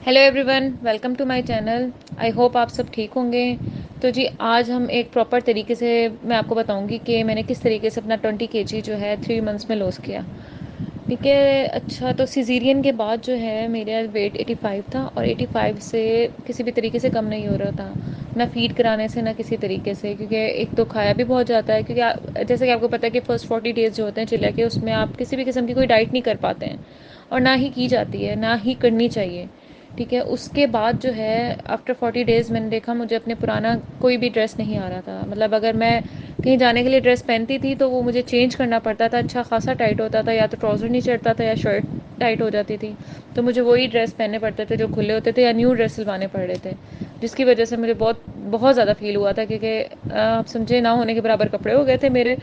Hello everyone, welcome to my channel. I hope आप सब ठीक होंगे। तो जी आज हम एक प्रॉपर तरीके से मैं आपको बताऊंगी कि मैंने किस तरीके से अपना 20 kg जो है 3 मंथ्स में लॉस किया। ठीक है। अच्छा, तो सिजेरियन के बाद जो है मेरा वेट 85 था और 85 से किसी भी तरीके से कम नहीं हो रहा था, ना फीड कराने से ना किसी तरीके से, क्योंकि एक तो खाया भी बहुत जाता है, क्योंकि जैसे कि आपको पता है कि फ़र्स्ट 40 डेज़ जो होते हैं चिल्ला के, उसमें आप किसी भी किस्म की कोई डाइट नहीं कर पाते हैं और ना ही की जाती है, ना ही करनी चाहिए। ठीक है। उसके बाद जो है आफ्टर 40 डेज़ मैंने देखा मुझे अपने पुराना कोई भी ड्रेस नहीं आ रहा था। मतलब अगर मैं कहीं जाने के लिए ड्रेस पहनती थी तो वो मुझे चेंज करना पड़ता था, अच्छा खासा टाइट होता था, या तो ट्राउज़र नहीं चढ़ता था या शर्ट टाइट हो जाती थी, तो मुझे वही ड्रेस पहनने पड़ते थे जो खुले होते थे, या न्यू ड्रेस सिलवाने पड़ रहे थे, जिसकी वजह से मुझे बहुत बहुत ज़्यादा फील हुआ था, क्योंकि आप समझे ना होने के बराबर कपड़े हो गए थे मेरे।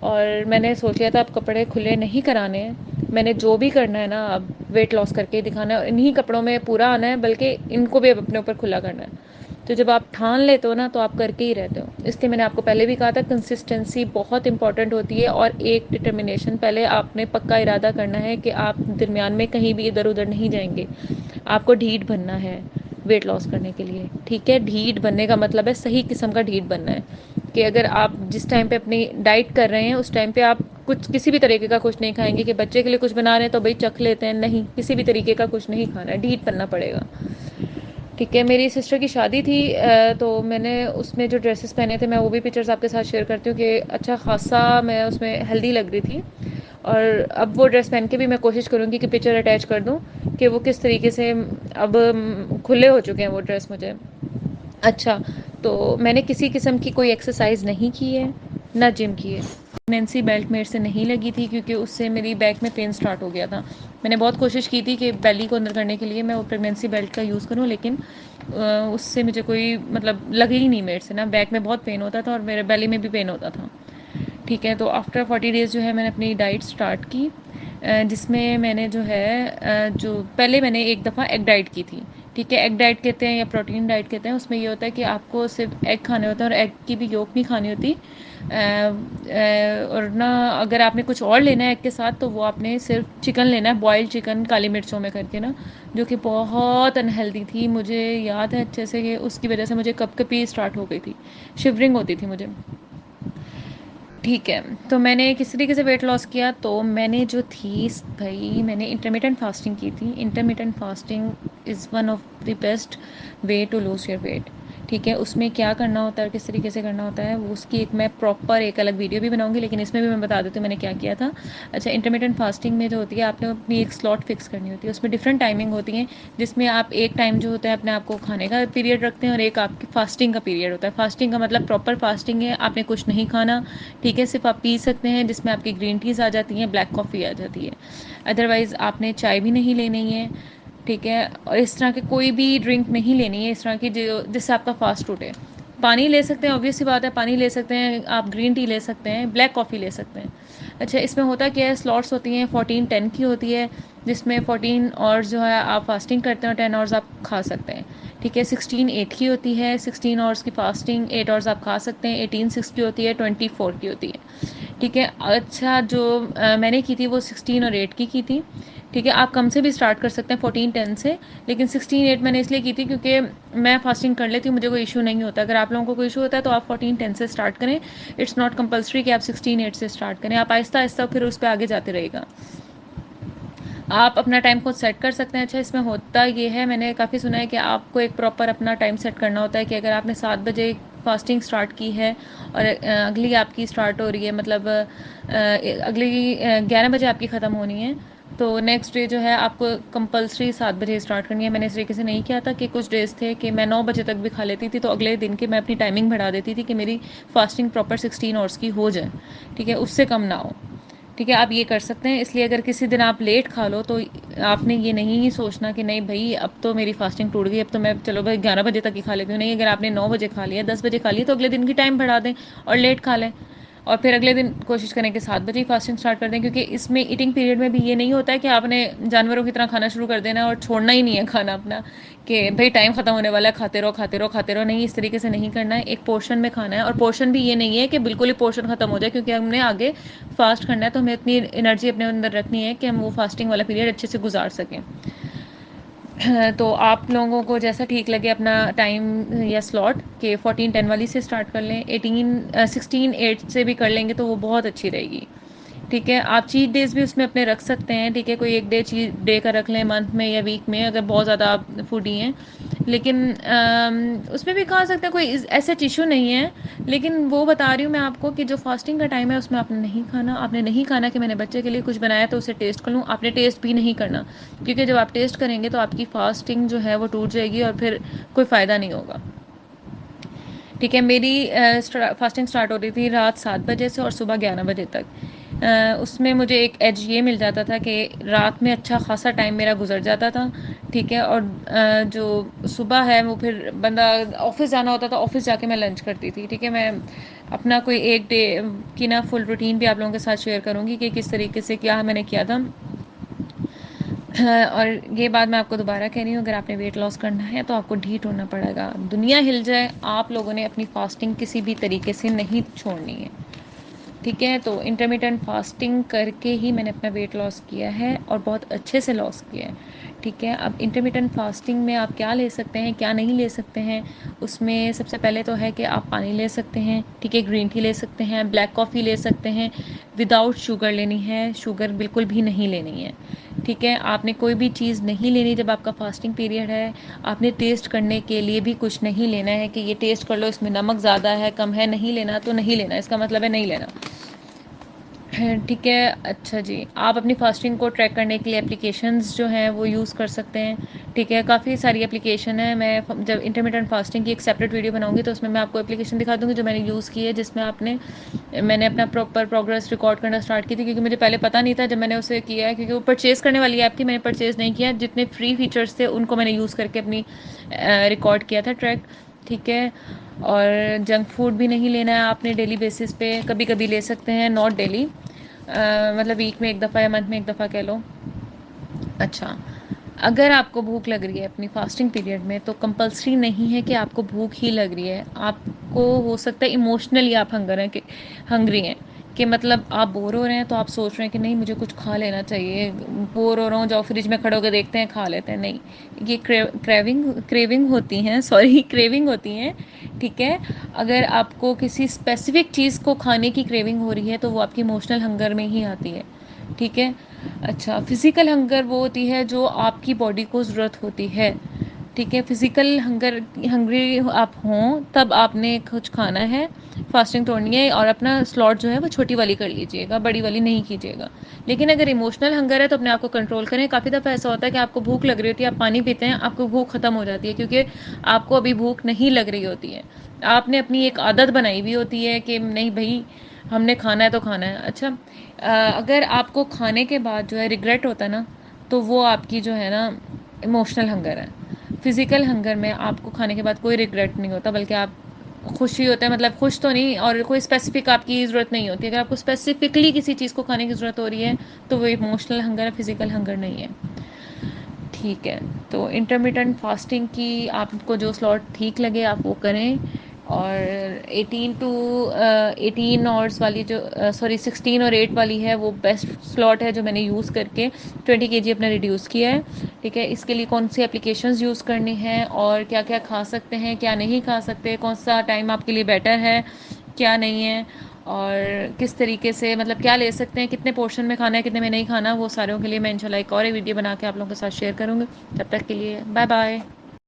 और मैंने सोच लिया था अब कपड़े खुले नहीं कराने हैं, मैंने जो भी करना है ना अब वेट लॉस करके ही दिखाना है, इन्हीं कपड़ों में पूरा आना है, बल्कि इनको भी अब अपने ऊपर खुला करना है। तो जब आप ठान लेते हो ना तो आप करके ही रहते हो। इसलिए मैंने आपको पहले भी कहा था, कंसिस्टेंसी बहुत इंपॉर्टेंट होती है, और एक डिटर्मिनेशन, पहले आपने पक्का इरादा करना है कि आप दरमियान में कहीं भी इधर उधर नहीं जाएंगे। आपको ढीठ बनना है वेट लॉस करने के लिए। ठीक है, ढीठ बनने का मतलब है सही किस्म का ढीठ बनना है, कि अगर आप जिस टाइम पे अपनी डाइट कर रहे हैं उस टाइम पे आप कुछ किसी भी तरीके का कुछ नहीं खाएंगे, कि बच्चे के लिए कुछ बना रहे हैं तो भाई चख लेते हैं, नहीं, किसी भी तरीके का कुछ नहीं खाना है, ढीठ बनना पड़ेगा। ठीक है। मेरी सिस्टर की शादी थी, तो मैंने उसमें जो ड्रेसेस पहने थे, मैं वो भी पिक्चर्स आपके साथ शेयर करती हूँ, कि अच्छा खासा मैं उसमें हेल्दी लग रही थी। और अब वो ड्रेस पहन के भी मैं कोशिश करूँगी कि पिक्चर अटैच कर दूँ, कि वो किस तरीके से अब खुले हो चुके हैं वो ड्रेस मुझे। अच्छा, तो मैंने किसी किस्म की कोई एक्सरसाइज नहीं की है, ना जिम की है। प्रेगनेंसी बेल्ट मेरे से नहीं लगी थी, क्योंकि उससे मेरी बैक में पेन स्टार्ट हो गया था। मैंने बहुत कोशिश की थी कि बेली को अंदर करने के लिए मैं वो प्रेगनेंसी बेल्ट का यूज़ करूं, लेकिन उससे मुझे कोई मतलब लगे ही नहीं मेरे से, ना बैक में बहुत पेन होता था और मेरे बेली में भी पेन होता था। ठीक है। तो आफ्टर 40 डेज़ जो है मैंने अपनी डाइट स्टार्ट की, जिसमें मैंने जो है जो पहले मैंने एक दफ़ा एग डाइट की थी। ठीक है, एग डाइट कहते हैं या प्रोटीन डाइट कहते हैं, उसमें ये होता है कि आपको सिर्फ एग खाने होते हैं और एग की भी योक नहीं खानी होती। और ना अगर आपने कुछ और लेना है एग के साथ, तो वो आपने सिर्फ चिकन लेना है, बॉइल्ड चिकन काली मिर्चों में करके ना, जो कि बहुत अनहेल्दी थी। मुझे याद है अच्छे से कि उसकी वजह से मुझे कपकपी स्टार्ट हो गई थी, शिवरिंग होती थी मुझे। ठीक है। तो मैंने किस तरीके से वेट लॉस किया, तो मैंने जो थी भाई, मैंने इंटरमीडियंट फास्टिंग की थी। Intermittent fasting is one of the best way to lose your weight. ठीक है, उसमें क्या करना होता है, किस तरीके से करना होता है, वो उसकी एक मैं प्रॉपर एक अलग वीडियो भी बनाऊंगी, लेकिन इसमें भी मैं बता देती हूँ मैंने क्या किया था। अच्छा, इंटरमीडियंट फास्टिंग में जो होती है, आपने अपनी एक स्लॉट फिक्स करनी होती है, उसमें डिफरेंट टाइमिंग होती है, जिसमें आप एक टाइम जो होता है अपने आप को खाने का पीरियड रखते हैं, और एक आपकी फास्टिंग का पीरियड होता है। फास्टिंग का मतलब प्रॉपर फास्टिंग है, आपने कुछ नहीं खाना। ठीक है, सिर्फ आप पी सकते हैं, जिसमें आपकी ग्रीन टीज़ आ जाती हैं, ब्लैक कॉफ़ी आ जाती है, अदरवाइज़ आपने चाय भी नहीं लेनी है। ठीक है, और इस तरह के कोई भी ड्रिंक नहीं लेनी है इस तरह की जो जिससे आपका फास्ट टूटे। पानी ले सकते हैं, ऑब्वियस सी बात है, पानी ले सकते हैं आप, ग्रीन टी ले सकते हैं, ब्लैक कॉफ़ी ले सकते हैं। अच्छा, इसमें होता क्या है, स्लॉट्स होती हैं, 14-10 की होती है, जिसमें 14 आवर्स जो है आप फास्टिंग करते हैं और 10 आवर्स आप खा सकते हैं। ठीक है, 16-8 की होती है, 16 आवर्स की फास्टिंग, 8 आवर्स आप खा सकते हैं, 18-6 की होती है, 24 की होती है। ठीक है। अच्छा, जो मैंने की थी वो 16 और 8 की थी। ठीक है, आप कम से भी स्टार्ट कर सकते हैं, 14-10 से, लेकिन 16-8 मैंने इसलिए की थी क्योंकि मैं फास्टिंग कर लेती हूँ, मुझे कोई इशू नहीं होता। अगर आप लोगों को कोई इशू होता है तो आप 14-10 से स्टार्ट करें। इट्स नॉट कंपल्सरी कि आप 16-8 से स्टार्ट करें, आप आहिस्ता आहिस्ता फिर उस पर आगे जाते रहेगा। आप अपना टाइम खुद सेट कर सकते हैं। अच्छा, इसमें होता ये है, मैंने काफ़ी सुना है कि आपको एक प्रॉपर अपना टाइम सेट करना होता है, कि अगर आपने 7 बजे फास्टिंग स्टार्ट की है और अगली आपकी स्टार्ट हो रही है, मतलब अगली 11 बजे आपकी ख़त्म होनी है, तो नेक्स्ट डे जो है आपको कंपलसरी 7 बजे स्टार्ट करनी है। मैंने इस तरीके से नहीं किया था, कि कुछ डेज़ थे कि मैं 9 बजे तक भी खा लेती थी, तो अगले दिन की मैं अपनी टाइमिंग बढ़ा देती थी कि मेरी फास्टिंग प्रॉपर 16 आवर्स की हो जाए। ठीक है, उससे कम ना हो। ठीक है, आप ये कर सकते हैं। इसलिए अगर किसी दिन आप लेट खा लो, तो आपने ये नहीं सोचना कि नहीं भाई अब तो मेरी फास्टिंग टूट गई, अब तो मैं चलो भाई 11 बजे तक ही खा लेती हूँ। नहीं, अगर आपने 9 बजे खा लिया, 10 बजे खा लिया, तो अगले दिन की टाइम बढ़ा दें और लेट खा लें, और फिर अगले दिन कोशिश करें कि 7 बजे ही फास्टिंग स्टार्ट कर दें, क्योंकि इसमें ईटिंग पीरियड में भी ये नहीं होता है कि आपने जानवरों की तरह खाना शुरू कर देना और छोड़ना ही नहीं है खाना अपना, कि भाई टाइम खत्म होने वाला है, खाते रहो खाते रहो खाते रहो। नहीं, इस तरीके से नहीं करना है, एक पोर्शन में खाना है। और पोर्शन भी ये नहीं है कि बिल्कुल ही पोर्शन खत्म हो जाए, क्योंकि हमने आगे फास्ट करना है, तो हमें इतनी एनर्जी अपने अंदर रखनी है कि हम वो फास्टिंग वाला पीरियड अच्छे से गुजार सकें। तो आप लोगों को जैसा ठीक लगे अपना टाइम या स्लॉट के 14-10 वाली से स्टार्ट कर लें, 16-8 से भी कर लेंगे तो वो बहुत अच्छी रहेगी। ठीक है, आप चीट डेज़ भी उसमें अपने रख सकते हैं। ठीक है, कोई एक डे चीट डे का रख लें मंथ में या वीक में, अगर बहुत ज़्यादा आप फूडी हैं। लेकिन उसमें भी खा सकते हैं, कोई ऐसा इशू नहीं है। लेकिन वो बता रही हूँ मैं आपको कि जो फास्टिंग का टाइम है उसमें आपने नहीं खाना। आपने नहीं खाना कि मैंने बच्चे के लिए कुछ बनाया तो उसे टेस्ट कर लूँ, आपने टेस्ट भी नहीं करना, क्योंकि जब आप टेस्ट करेंगे तो आपकी फास्टिंग जो है वो टूट जाएगी और फिर कोई फ़ायदा नहीं होगा। ठीक है, मेरी फास्टिंग स्टार्ट हो रही थी रात 7 बजे से और सुबह 11 बजे तक। उसमें मुझे एक एज ये मिल जाता था कि रात में अच्छा खासा टाइम मेरा गुजर जाता था। ठीक है, और जो सुबह है वो फिर बंदा ऑफिस जाना होता था, ऑफिस जाके मैं लंच करती थी। ठीक है, मैं अपना कोई एक डे की ना फुल रूटीन भी आप लोगों के साथ शेयर करूँगी कि किस तरीके से क्या मैंने किया था। और ये बात मैं आपको दोबारा कह रही हूँ, अगर आपने वेट लॉस करना है तो आपको ढीठ होना पड़ेगा। दुनिया हिल जाए, आप लोगों ने अपनी फास्टिंग किसी भी तरीके से नहीं छोड़नी है। ठीक है, तो इंटरमिटेंट फास्टिंग करके ही मैंने अपना वेट लॉस किया है और बहुत अच्छे से लॉस किया है। ठीक है, अब इंटरमिटेंट फास्टिंग में आप क्या ले सकते हैं, क्या नहीं ले सकते हैं, उसमें सबसे पहले तो है कि आप पानी ले सकते हैं। ठीक है, ग्रीन टी ले सकते हैं, ब्लैक कॉफ़ी ले सकते हैं, विदाउट शुगर लेनी है, शुगर बिल्कुल भी नहीं लेनी है। ठीक है, आपने कोई भी चीज़ नहीं लेनी जब आपका फास्टिंग पीरियड है। आपने टेस्ट करने के लिए भी कुछ नहीं लेना है कि ये टेस्ट कर लो इसमें नमक ज़्यादा है कम है, नहीं लेना तो नहीं लेना, इसका मतलब है नहीं लेना। ठीक है, अच्छा जी, आप अपनी फास्टिंग को ट्रैक करने के लिए एप्लीकेशंस जो हैं वो यूज़ कर सकते हैं। ठीक है, काफ़ी सारी एप्लीकेशन है। मैं जब इंटरमिटेंट फास्टिंग की एक सेपरेट वीडियो बनाऊंगी तो उसमें मैं आपको एप्लीकेशन दिखा दूंगी जो मैंने यूज़ की है, जिसमें मैंने अपना प्रॉपर प्रोग्रेस रिकॉर्ड करना स्टार्ट की थी, क्योंकि मुझे पहले पता नहीं था जब मैंने उसे किया है, क्योंकि वो परचेज़ करने वाली ऐप थी, मैंने परचेज़ नहीं किया। जितने फ्री फीचर्स थे उनको मैंने यूज़ करके अपनी रिकॉर्ड किया था ट्रैक। ठीक है, और जंक फूड भी नहीं लेना है आपने डेली बेसिस पे, कभी कभी ले सकते हैं, नॉट डेली। मतलब वीक में एक दफ़ा या मंथ में एक दफ़ा कह लो। अच्छा, अगर आपको भूख लग रही है अपनी फास्टिंग पीरियड में तो कंपल्सरी नहीं है कि आपको भूख ही लग रही है। आपको हो सकता है इमोशनली आप हंग्री हैं, कि मतलब आप बोर हो रहे हैं तो आप सोच रहे हैं कि नहीं मुझे कुछ खा लेना चाहिए, बोर हो रहा हूँ, जाओ फ्रिज में खड़े होकर देखते हैं खा लेते हैं। नहीं, ये क्रेविंग होती हैं, सॉरी क्रेविंग होती हैं। ठीक है, अगर आपको किसी स्पेसिफिक चीज़ को खाने की क्रेविंग हो रही है तो वो आपकी इमोशनल हंगर में ही आती है। ठीक है, अच्छा, फिज़िकल हंगर वो होती है जो आपकी बॉडी को ज़रूरत होती है। ठीक है, फिज़िकल हंग्री आप हों तब आपने कुछ खाना है, फास्टिंग तोड़नी है और अपना स्लॉट जो है वो छोटी वाली कर लीजिएगा, बड़ी वाली नहीं कीजिएगा। लेकिन अगर इमोशनल हंगर है तो अपने आप को कंट्रोल करें। काफ़ी दफ़ा ऐसा होता है कि आपको भूख लग रही होती है, आप पानी पीते हैं, आपको भूख ख़त्म हो जाती है, क्योंकि आपको अभी भूख नहीं लग रही होती है। आपने अपनी एक आदत बनाई हुई होती है कि नहीं भाई हमने खाना है तो खाना है। अच्छा, अगर आपको खाने के बाद जो है रिग्रेट होता है ना, तो वो आपकी जो है ना इमोशनल हंगर है। फिज़िकल हंगर में आपको खाने के बाद कोई रिग्रेट नहीं होता, बल्कि आप खुशी होता है, मतलब खुश तो नहीं, और कोई स्पेसिफिक आपकी ज़रूरत नहीं होती। अगर आपको स्पेसिफिकली किसी चीज़ को खाने की ज़रूरत हो रही है तो वो इमोशनल हंगर है, फिज़िकल हंगर नहीं है। ठीक है, तो इंटरमिटेंट फास्टिंग की आपको जो स्लॉट ठीक लगे आप वो करें। और 18 आवर्स वाली जो सॉरी 16 और 8 वाली है वो बेस्ट स्लॉट है जो मैंने यूज़ करके 20 kg अपना रिड्यूस किया है। ठीक है, इसके लिए कौन सी एप्लीकेशंस यूज़ करनी है और क्या क्या खा सकते हैं क्या नहीं खा सकते, कौन सा टाइम आपके लिए बेटर है क्या नहीं है, और किस तरीके से मतलब क्या ले सकते हैं, कितने पोर्शन में खाना है कितने में नहीं खाना, वो सारों के लिए मैं इंशाल्लाह एक और वीडियो बना के आप लोगों के साथ शेयर करूँगी। तब तक के लिए बाय बाय।